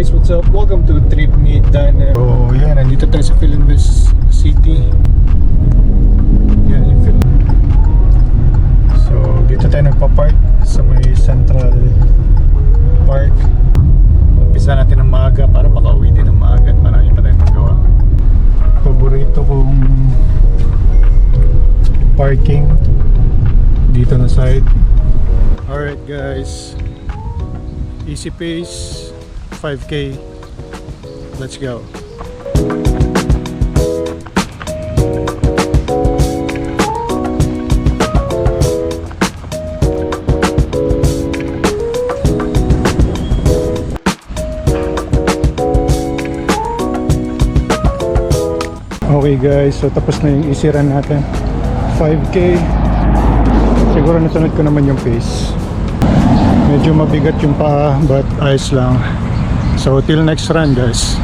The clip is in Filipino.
guys, what's up? Welcome to Trip Me Diner. So yan, nandito tayo sa Philinvest City. Yan yung Phil. So dito tayo nagpa-park sa may Central Park. Umpisa natin ng maaga para makauwi din ng maaga at marami pa tayong magawa. Paborito kong parking dito na side. Alright guys, easy pace, 5K, let's go. Okay guys, so tapos na yung easy run natin, 5K. Siguro nasunod ko naman yung pace. Medyo mabigat yung paa but ayos lang. So till next run guys.